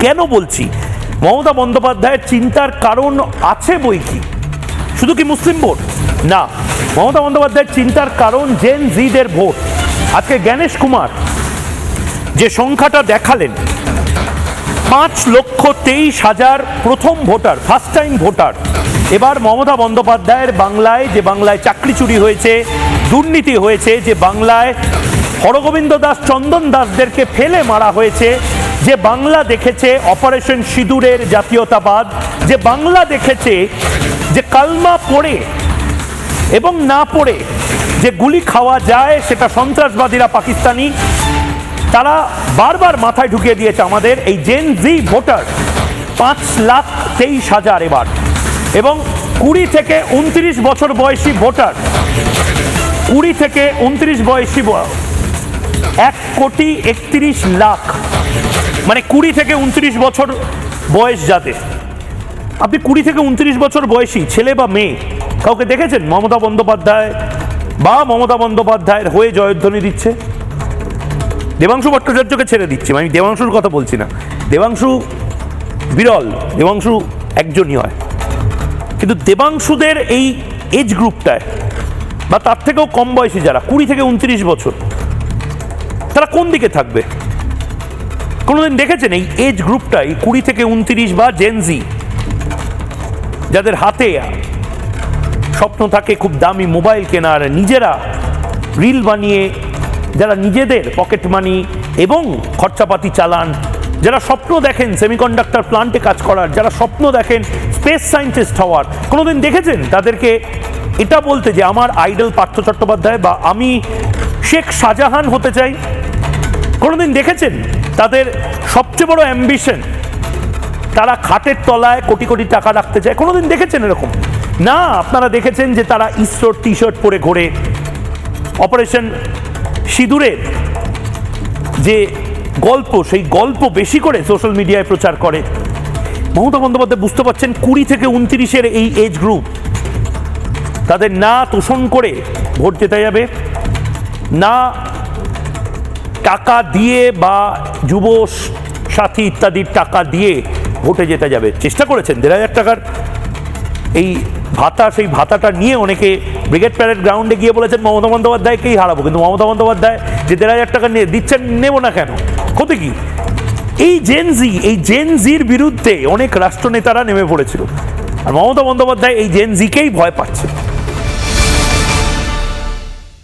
কেন বলছি? মমতা বন্দ্যোপাধ্যায়ের চিন্তার কারণ আছে বই কি, শুধু কি মুসলিম ভোট না, মমতা বন্দ্যোপাধ্যায়ের চিন্তার কারণ জেন জিদের ভোট। আজকে জ্ঞানেশ কুমার যে সংখ্যাটা দেখালেন, 5,23,000 প্রথম ভোটার, ফার্স্ট টাইম ভোটার। এবার মমতা বন্দ্যোপাধ্যায়ের বাংলায়, যে বাংলায় চাকরি চুরি হয়েছে, দুর্নীতি হয়েছে, যে বাংলায় হরগোবিন্দ দাস, চন্দন দাসদেরকে ফেলে মারা হয়েছে, যে বাংলা দেখেছে অপারেশন সিঁদুরের জাতীয়তাবাদ, যে বাংলা দেখেছে যে কালমা পড়ে এবং না পড়ে যে গুলি খাওয়া যায় সেটা সন্ত্রাসবাদীরা পাকিস্তানি, তারা বারবার মাথায় ঢুকিয়ে দিয়েছে আমাদের এই জেন জি ভোটার 5,23,000 এবার। এবং 20 থেকে 29 বছর বয়সী ভোটার, 20 থেকে 29 বয়সী 1,31,00,000, মানে 20 থেকে 29 বছর বয়স যাদের। আপনি 20 থেকে 29 বছর বয়সী ছেলে বা মেয়ে কাউকে দেখেছেন মমতা বন্দ্যোপাধ্যায় বা মমতা বন্দ্যোপাধ্যায়ের হয়ে জয়ধ্বনি দিচ্ছে? দেবাংশু ভট্টাচার্যকে ছেড়ে দিচ্ছি, আমি দেবাংশুর কথা বলছি না, দেবাংশু বিরল, দেবাংশু একজনই হয়, কিন্তু দেবাংশুদের এই এজ গ্রুপটায় বা তার থেকেও কম বয়সী যারা 20 থেকে 29 বছর, তারা কোন দিকে থাকবে? কোনোদিন দেখেছেন এই এজ গ্রুপটাই 20 থেকে 29 বা জেনজি, যাদের হাতে স্বপ্ন থাকে খুব দামি মোবাইল কেনার, নিজেরা রিল বানিয়ে, যারা নিজেদের পকেট মানি এবং খরচাপাতি চালান, যারা স্বপ্ন দেখেন সেমিকন্ডাক্টর প্লান্টে কাজ করার, যারা স্বপ্ন দেখেন স্পেস সায়েন্টিস্ট হওয়ার, কোনোদিন দেখেছেন তাদেরকে এটা বলতে যে আমার আইডল পার্থ চট্টোপাধ্যায় বা আমি শেখ শাহজাহান হতে চাই? কোনোদিন দেখেছেন তাদের সবচেয়ে বড় অ্যাম্বিশন তারা খাটের তলায় কোটি কোটি টাকা রাখতে চায়? কোনোদিন দেখেছেন এরকম? না, আপনারা দেখেছেন যে তারা ইসরোর টি শার্ট পরে ঘোরে, অপারেশন সিঁদুরের যে গল্প, সেই গল্প বেশি করে সোশ্যাল মিডিয়ায় প্রচার করে। মমতা বন্দ্যোপাধ্যায় বুঝতে পারছেন 20 থেকে 29-এর এই এজ গ্রুপ, তাদের না তোষণ করে ভোট জেতা যাবে, না টাকা দিয়ে বা যুব সাথী ইত্যাদির টাকা দিয়ে ভোটে জেতা যাবে। চেষ্টা করেছেন 1,500 টাকার এই ভাতা, সেই ভাতাটা নিয়ে অনেকে ব্রিগেড প্যারেড গ্রাউন্ডে গিয়ে বলেছেন মমতা বন্দ্যোপাধ্যায়কেই হারাবো, কিন্তু মমতা বন্দ্যোপাধ্যায় যে 1,500 টাকা নিয়ে দিচ্ছেন, নেব না কেন, ক্ষতি কি? এই জেন জির বিরুদ্ধে অনেক রাষ্ট্রনেতারা নেমে পড়েছিল, আর মমতা বন্দ্যোপাধ্যায় এই জেন জিকেই ভয় পাচ্ছে।